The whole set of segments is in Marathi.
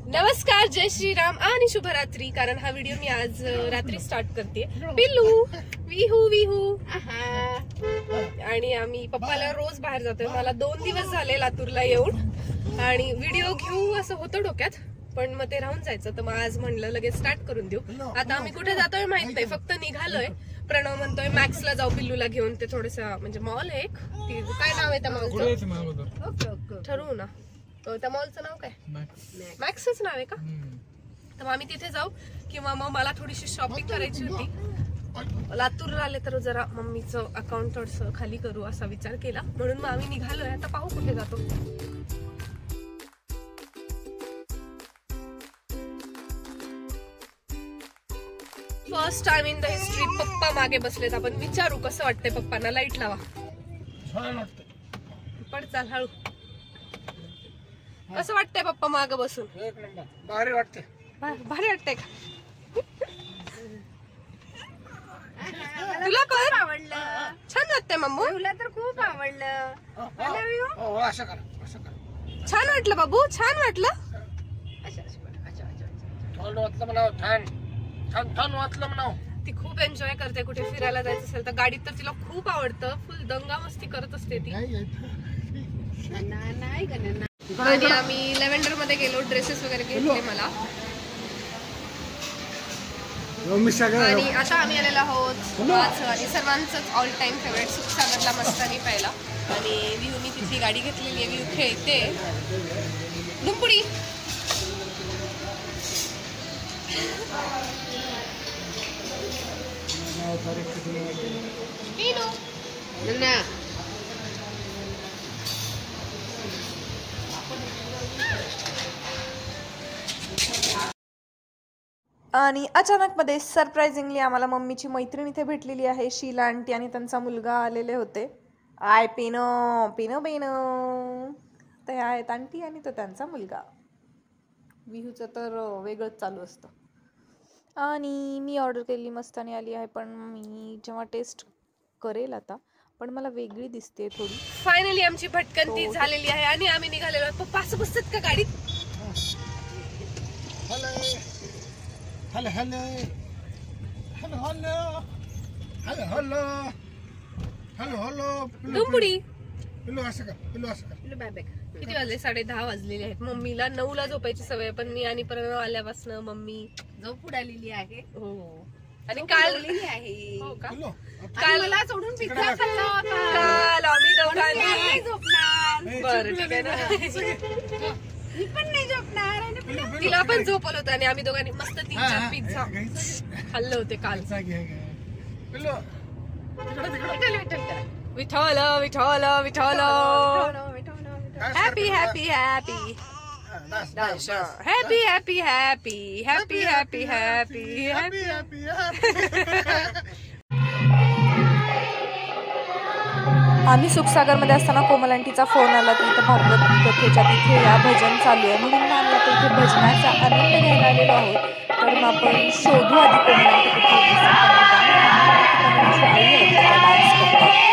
नमस्कार, जय श्रीराम आणि शुभरात्री. कारण हा व्हिडिओ मी आज रात्री स्टार्ट करते. पिल्लू विहू विहू आणि आम्ही पप्पाला रोज बाहेर जातोय. मला 2 दिवस झाले लातूरला येऊन आणि व्हिडिओ घेऊ असं होतं डोक्यात, पण मग ते राहून जायचं. तर मग आज म्हणलं लगेच स्टार्ट करून देऊ. आता आम्ही कुठे जातोय माहित नाही, फक्त निघालोय. प्रणव म्हणतोय मॅक्सला जाऊ पिल्लूला घेऊन. ते थोडस म्हणजे मॉल आहे एक, काय नाव आहे त्या मॉलचं ठरवू ना. त्या मॉलचं नाव काय? मॅक्सच नाव आहे का? तर मग आम्ही तिथे जाऊ किंवा मग मला थोडीशी शॉपिंग करायची होती. लातूरला आले तर जरा मम्मीचं अकाउंट थोडस खाली करू असा विचार केला, म्हणून मग आम्ही निघालोय. आता पाहू कुठे जातो. First time in the history पप्पा मागे बसलेत. आपण विचारू कसं वाटतंय पप्पांना. लाईट लावा. पण चाल हळू. कसं वाटतंय पप्पा मागे बसून? एक नंबर. भारी वाटते. भारी वाटतंय का? तुला काय आवडलं? छान वाटतंय मम्मू. तुला तर खूप आवडलं. असं करा. छान वाटलं बाबू, छान वाटलं. छान वाटलं म्हणाव. छान वाटलं म्हणाव. ती खूप एन्जॉय करते. कुठे फिरायला जायचं असेल तर गाडीत तर तिला खूप आवडतं. फुल दंगा मस्ती करत असते ती. आणि आम्ही लेव्हेंडर मध्ये गेलो. ड्रेसेस वगैरे घेतले मला. आणि आता आम्ही आलेलो आहोत माझं आणि सर्वांचंच ऑल टाइम फेवरेट सुखसागरला मस्तानी प्यायला. आणि विहूनी तिथली गाडी घेतलेली आहे. विहू खेळते लुंपुडी. आणि अचानक मध्ये सरप्राइझिंगली आम्हाला मम्मीची मैत्रीण इथे भेटलेली आहे. शीला आंटी आणि त्यांचा मुलगा आलेले होते. आय पिनो पिनो पिनो. तर ह्या आहेत आंटी आणि तो त्यांचा मुलगा. विहूचं तर वेगळंच चालू असतं. आणि मी ऑर्डर केलेली मस्तानी आली आहे, पण मी जेव्हा टेस्ट करेल आता, पण मला वेगळी दिसते थोडी. फायनली आमची भटकंती झालेली आहे आणि आम्ही निघालेलो आहोत. पप्पा असं बसतात का गाडीत? Hello hello hello hello hello hello hello hello. लुंबुडी. पिल्लू असं कर. पिल्लू असं कर. पिल्लू बॅग. किती वाजले? 10:30 वाजलेले आहेत. मम्मीला 9ला झोपायची सवय, पण मी आणि प्रणव आल्यापासून मम्मी झोप उडालेली आहे. हो. आणि काल आहे. हो का? काल मला सोडून पिझ्झा खाल्ला होता. काल आम्ही दोघांनी झोपणार. बरं ठीक आहे ना. मी पण नाही झोपणार. तिला पण झोपलं होतं आणि आम्ही दोघांनी मस्त 3-4 पिझ्झा खाल्ले होते काल. Vitthal Vitthal Vitthal. Happy happy happy happy happy happy happy happy happy happy. आम्ही सुखसागरमध्ये असताना कोमल आंटीचा फोन आला की इथं भागवत कथेच्या तिथे या भजन चालू आहे, म्हणून आम्ही आता इथे भजनाचा आनंद घ्यायला आलेलो आहोत. तर मग आपण शोधू आधी कोमल आंटी कुठे डान्स करतात.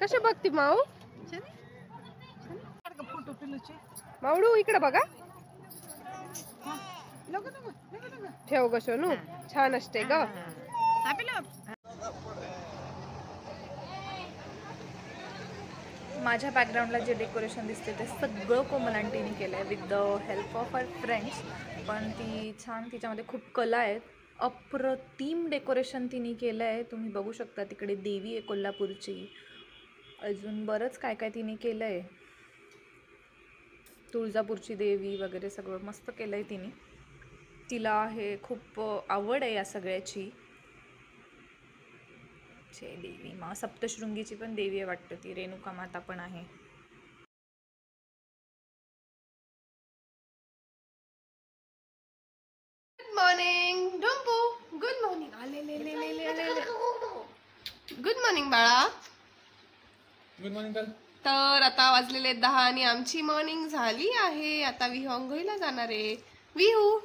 कशा बघती माऊ? मावडू इकडे बघा. ठेव ग सोनू, छान असते ग. माझ्या बॅकग्राऊंडला जे डेकोरेशन दिसते ते सगळं कोमल आंटीने केलंय with the help of her friends. पण ती छान, तिच्यामध्ये खूप कला आहेत. अप्रतिम डेकोरेशन तिने केलं आहे. तुम्ही बघू शकता तिकडे देवी आहे कोल्हापूरची. अजून बरंच काय काय तिने केलं आहे. तुळजापूरची देवी वगैरे सगळं मस्त केलंय तिने. तिला हे खूप आवड आहे या सगळ्याची. देवी मा सप्तशृंगीची पण देवी आहे वाटतं ती, रेणुका माता पण आहे. Good morning Dompu, good morning. Good morning बाळा. Good morning. तर आता वाजलेले 10 आणि आमची मॉर्निंग झाली आहे. आता विहू अंघोळीला जाणार आहे. विहू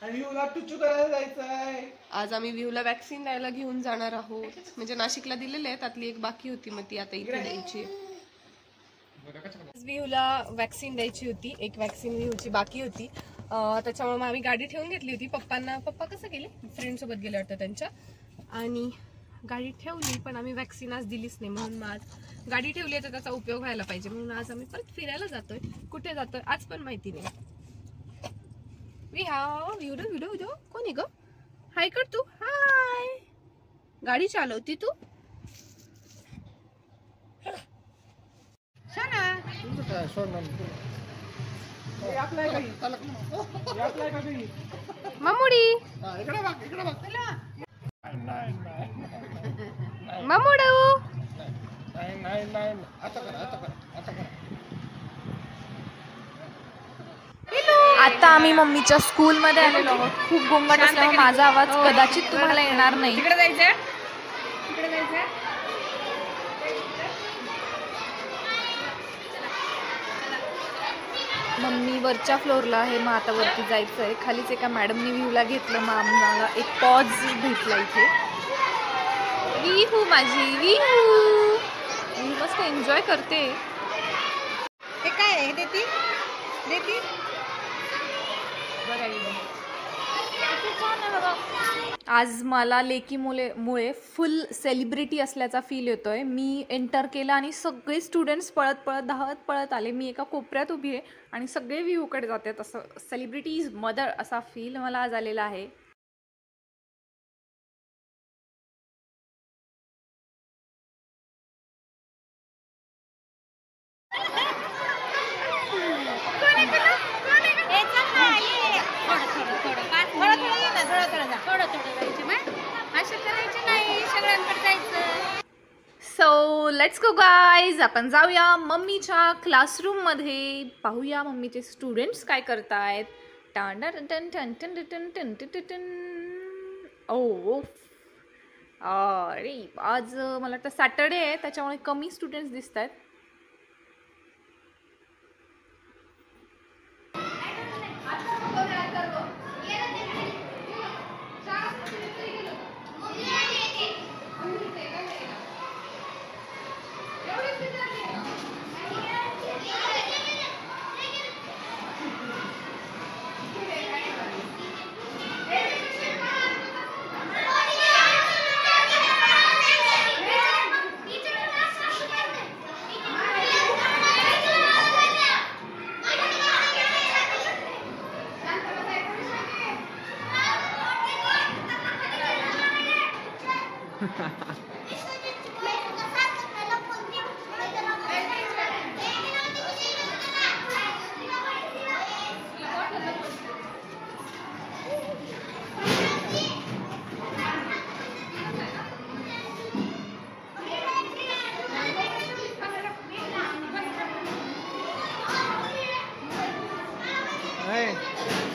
करायला जायचंय. आज आम्ही विहूला वॅक्सिन द्यायला घेऊन जाणार आहोत. म्हणजे नाशिकला दिलेले आहे, त्यातली एक बाकी होती, मग ती आता इथे द्यायची. विहूला वॅक्सिन द्यायची होती, एक वॅक्सिन विहूची बाकी होती. त्याच्यामुळे मग आम्ही गाडी ठेवून घेतली होती. पप्पा कसं गेले, फ्रेंड सोबत गेले वाटतं त्यांच्या, आणि गाडी ठेवली. पण आम्ही वॅक्सिन आज दिलीच नाही, म्हणून मग आज गाडी ठेवली तर त्याचा उपयोग व्हायला पाहिजे, म्हणून आज आम्ही परत फिरायला जातोय. कुठे जातोय आज पण माहिती नाही. व्हिडिओ कोणी ग? हाय कर तू. हाय. गाडी चालवती तू? मामुडी मामुडू. आता आम्ही मम्मीच्या स्कूलमध्ये आलेलो आहोत. खूप गोंगाट असल्यामुळे माझा आवाज कदाचित तुम्हाला येणार नाही. तिकडे जायचं, तिकडे जायचं. मम्मी वरच्या फ्लोअरला आहे, मग आता वरती जायचं आहे. खालीच एका मॅडमनी व्ह्यूला घेतलं, मग आम्हाला एक पॉज भेटला इथे. विहू माझी विहू मस्त एन्जॉय करते. हे काय आहे? देती देती. आज मला लेकीमुळे फुल सेलिब्रिटी असल्याचा फील येतोय. मी एंटर केला आणि सगळे स्टुडंट्स धावत पळत आले. मी एका कोपऱ्यात उभी आहे आणि सगळे व्ह्यूकडे जातात. असं सेलिब्रिटी इज मदर असा फील मला आज आलेला आहे. So let's go guys. आपण जाऊया मम्मीच्या क्लासरूम मध्ये, पाहूया मम्मीचे स्टुडंट्स काय करतायत. ओ अरे आज मला वाटतं सॅटर्डे आहे, त्याच्यामुळे कमी स्टुडंट्स दिसत आहेत.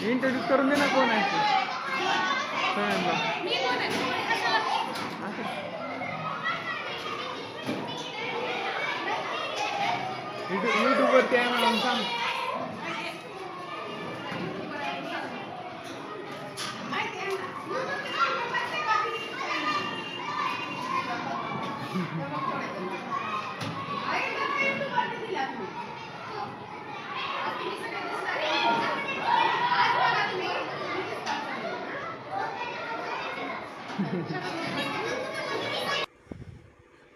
इंट्रोड्यूस करून दे ना, कोण आहे यूट्यूब वरती आहे म्हणून सांग.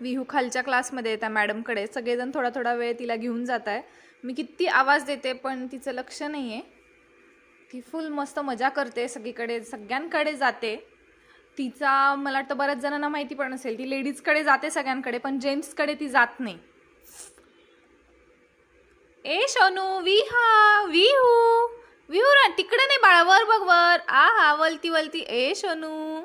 विहू खालच्या क्लासमध्ये त्या मॅडमकडे. सगळेजण थोडा थोडा वेळ तिला घेऊन जात आहे. मी किती आवाज देते पण तिचं लक्ष नाही आहे. ती फुल मस्त मजा करते, सगळीकडे सगळ्यांकडे जाते. तिचा मला वाटतं बऱ्याच जणांना माहिती पण नसेल, ती लेडीजकडे जाते सगळ्यांकडे, पण जेंट्सकडे ती जात नाही. ए सोनू विहा विहू विहू रा तिकडे नाही बाळा, वर बघ वर. आहा वलती वलती. ए सोनू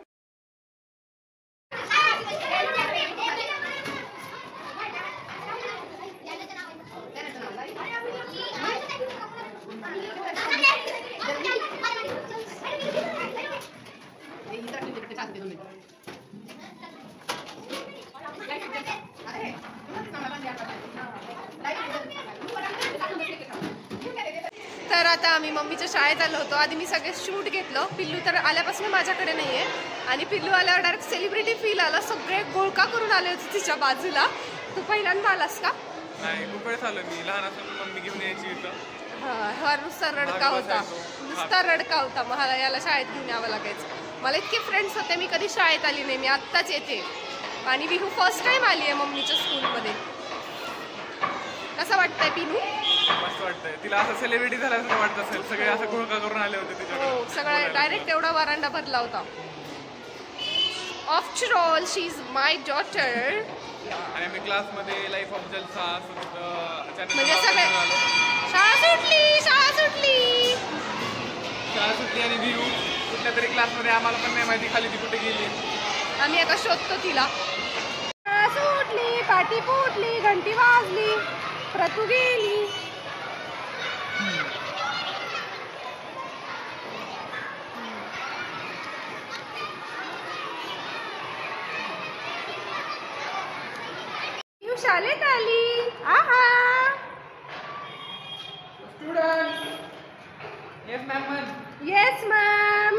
तर आता आम्ही मम्मीच्या शाळेत आलो होतो. आधी मी सगळे शूट घेतलं. पिल्लू तर आल्यापासून माझ्याकडे नाहीये आणि पिल्लू आल्यावर डायरेक्ट सेलिब्रिटी फील आला. सगळे गोळका करून आले होते तिच्या बाजूला. तू पहिल्यांदा आलास का? नाही, खूप आलो मी. लहान असताना मम्मी घेऊन यायची इथं. हा नुसता रडका होता, नुसता रडका होता. मला याला शाळेत घेऊन यावं लागायचं. मला इतके फ्रेंड्स होते, मी कधी शाळेत आली नाही. मी आत्ताच येते आणि विहू फर्स्ट टाइम आली आहे मम्मीच्या स्कूलमध्ये. कसं वाटतंय पिनू? मस्त वाटतंय. तिला असं सेलिब्रिटी झाल्यासारखं वाटत असेल. सगळे असं घोळका करून आले होते तिच्याकडे. हो, सगळं डायरेक्ट एवढा वरांडा भरला होता. After all she is my daughter. आणि आम्ही क्लासमध्ये लाईफ ऑफ जलसा म्हणजे सगळे शाळा सुटली, शाळा सुटली, शाळा सुटली आणि व्ह्यू कुठल्या तरी क्लासमध्ये आम्हाला पण नाही माहिती खाली ती कुठे गेली. आम्ही आता शोधतो तिला. शाळा सुटली, पाटी फुटली, घंटी वाजली, प्रतू गेली. शाळेत आली. आहा yes ma'am. Yes ma'am.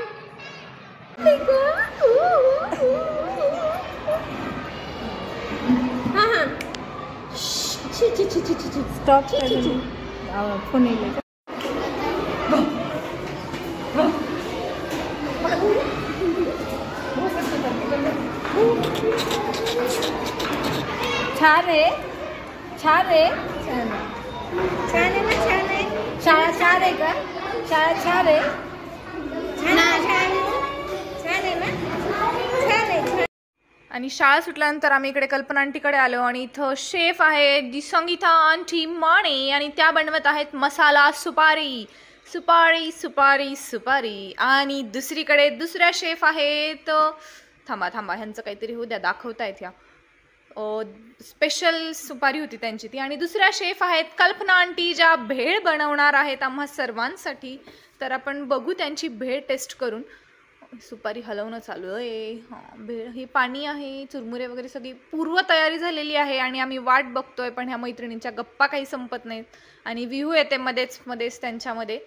Stop phone येईल. छान आहे, छान आहे, छान आहे, छान आहे ना, छान आहे. शाळा छान आहे का? शाळा छान आहे, छान आहे, छान आहे ना, छान आहे. आणि शाळा सुटल्यानंतर आम्ही इकडे कल्पना आंटीकडे आलो आणि इथं शेफ आहेत दी संगीता आंटी माने आणि त्या बनवत आहेत मसाला सुपारी. सुपारी सुपारी सुपारी. आणि दुसरीकडे दुसऱ्या शेफ आहेत. थांबा थांबा, ह्यांचं काहीतरी होऊ द्या, दाखवतायत ह्या. स्पेशल सुपारी होती त्यांची ती. आणि दुसऱ्या शेफ आहेत कल्पना आंटी, ज्या भेळ बनवणार आहेत आम्हा सर्वांसाठी. तर आपण बघू त्यांची भेळ टेस्ट करून. सुपारी हलवणं चालू आहे. हां, भेळ हे पाणी आहे, चुरमुरे वगैरे सगळी पूर्व तयारी झालेली आहे आणि आम्ही वाट बघतोय. पण ह्या मैत्रिणींच्या गप्पा काही संपत नाहीत आणि विहू येते मध्येच त्यांच्यामध्ये.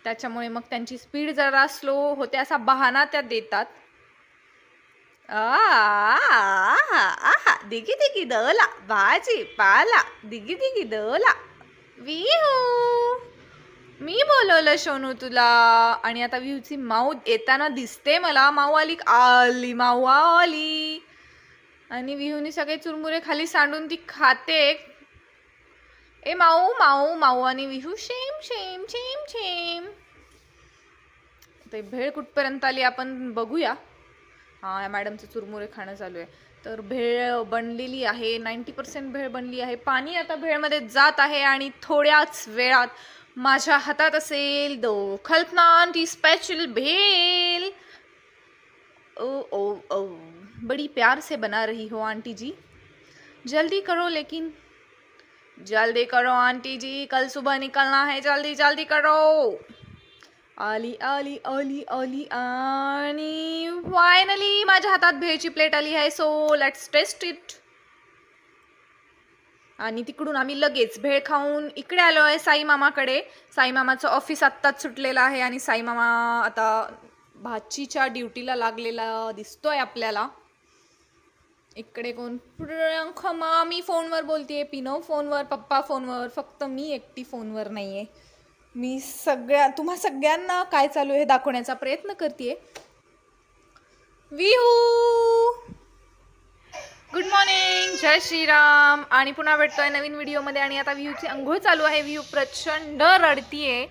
त्याच्यामुळे मग त्यांची स्पीड जरा स्लो होते असा बहाणा त्या देतात. दिगी दिगी दला भाजी पाला, दिगी दिगी दला. विहू मी बोलवलं सोनू तुला. आणि आता विहूची माऊ येताना दिसते मला. माऊ आली आली, माऊ आली. आणि विहूनी सगळे चुरमुरे खाली सांडून ती खाते. ए माऊ माऊ माऊ. आणि विहू शेम शेम शेम शेम. ते भेळ कुठपर्यंत आली आपण बघूया. हां, या मॅडमचं चुरमुरे खाणं चालू आहे. तर भेळ बनलेली आहे, 90% भेळ बनली आहे. पाणी आता भेळमध्ये जात आहे आणि थोड्याच वेळात माझ्या हातात असेल दो कल्पना आंटी स्पेशल भेल. ओ ओ ओ, बड़ी प्यार से बना रही हो आंटी जी. जल्दी करो लेकिन, जल्दी करो आंटी जी, कल सुबह निकलना है. जल्दी जल्दी करो. आली आली आली आली. आणि फायनली माझ्या हातात भेळची प्लेट आली आहे. So let's taste it. आणि तिकडून आम्ही लगेच भेळ खाऊन इकडे आलो आहे साई मामाकडे. साई मामाचं ऑफिस आत्ताच सुटलेलं आहे आणि साई मामा आता भाचीच्या ड्युटीला लागलेला दिसतोय आपल्याला. इकडे कोण? प्रियंका मामी फोनवर बोलतेय, पिनो फोनवर, पप्पा फोनवर. फक्त मी एकटी फोनवर नाही आहे. मी तुम्हा सगळ्यांना काय चालू आहे दाखवण्याचा प्रयत्न करते. विहू गुड मॉर्निंग, जय श्रीराम. आणि पुन्हा भेटतोय नवीन व्हिडिओमध्ये. आणि आता विहूची अंघोळ चालू आहे. विहू प्रचंड रडतीये.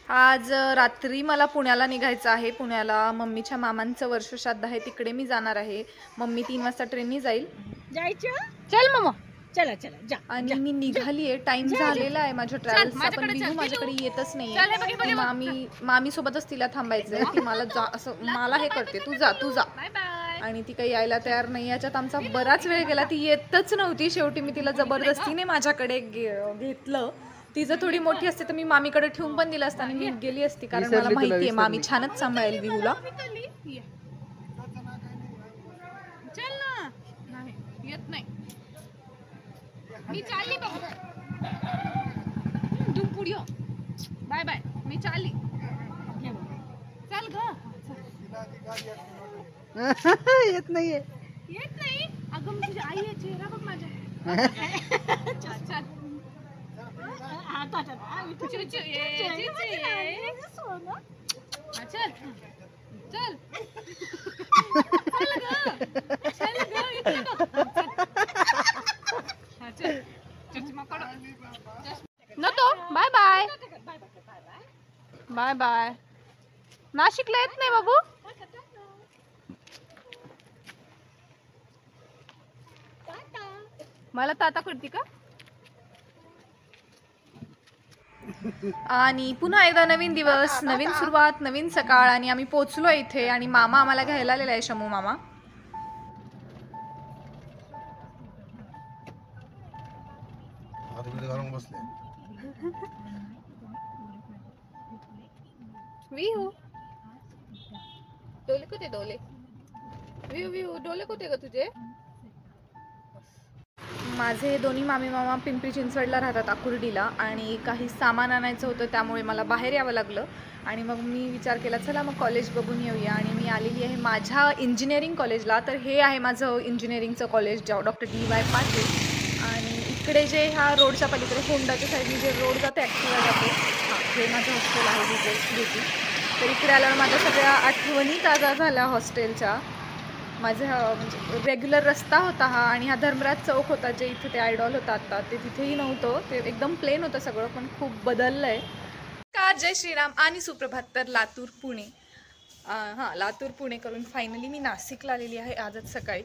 आज रात्री मला पुण्याला निघायचं आहे. पुण्याला मम्मीच्या मामांचं वर्षश्राद्ध आहे, तिकडे मी जाणार आहे. मम्मी 3 वाजता ट्रेननी जाईल. जायचं? चल मम्मा. चला चला जा. आणि मी निघालीये. टाइम झालेला आहे माझ्या ट्रॅव्हल्सचा, पण विहू माझ्याकडे येतच नाहीये. मामी सोबतच तिला थांबायचंय. ती मला असं मला हे करते, तू जा. आणि ती काही यायला तयार नाही. याच्यात आमचा बराच वेळ गेला. ती येतच नव्हती. शेवटी मी तिला जबरदस्तीने माझ्याकडे घेतलं. ती जर थोडी मोठी असते तर मी मामीकडे ठेवून पण दिलं असतं आणि मी गेली असती, कारण मला माहितीये मामी छानच सांभाळेल विहूला. चल ना. नाही येत नाही. मी चालली बाबा. तू पुढे बाय बाय. मी चालली. चल ग. येत नाहीये. येत नाही. अगं मी तुझी आई आहे. चेहरा बघ माझ्या. चल. नतो बाय बाय. Bye bye. नाशिकला येत नाही बाबू. मला ताता करते का? आणि पुन्हा एकदा नवीन दिवस, नवीन सुरुवात, नवीन सकाळ. आणि आम्ही पोचलो इथे आणि मामा आम्हाला घ्यायला आलेला आहे, शमू मामा. विहू डोले कुठे? डोले विहू डोले कुठे ग तुझे? माझे दोन्ही मामी मामा पिंपरी चिंचवडला राहतात, आकुर्डीला. आणि काही सामान आणायचं होतं, त्यामुळे मला बाहेर यावं लागलं. आणि मग मी विचार केला चला मग कॉलेज बघून येऊया. आणि मी आलेली आहे माझ्या इंजिनिअरिंग कॉलेजला. तर हे आहे माझं इंजिनिअरिंगचं कॉलेज, डॉक्टर DY पाटील. आणि इकडे जे ह्या रोडच्या पलीकडे होंडाच्या साईडने जे रोड जाते, ॲक्टिव्हा जाते, हां हे माझं हॉस्टेल आहे DY. तर इकडे आल्यावर माझ्या सगळ्या आठवणी ताजा झाल्या हॉस्टेलच्या. माझा म्हणजे रेग्युलर रस्ता होता हा, आणि हा धर्मराज चौक होता जे इथे ते आयडॉल होता आता, ते तिथेही नव्हतं. ते एकदम प्लेन होतं सगळं, पण खूप बदललं आहे. जय श्रीराम आणि सुप्रभात. तर लातूर पुणे, लातूर पुणे करून फायनली मी नाशिकला आलेली आहे आजच सकाळी.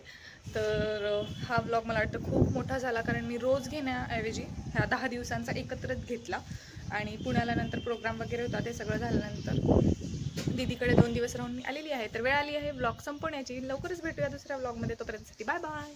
तर हा ब्लॉग मला वाटतं खूप मोठा झाला, कारण मी रोज घेण्याऐवजी ह्या 10 दिवसांचा एकत्रच घेतला. आणि पुण्याला नंतर प्रोग्राम वगैरे होता, ते सगळं झाल्यानंतर दीदीकडे 2 दिवस राहून मी आलेली आहे. तर वेळ आली आहे ब्लॉग संपवण्याची. लवकरच भेटूया दुसऱ्या ब्लॉगमध्ये. तोपर्यंतसाठी बाय बाय.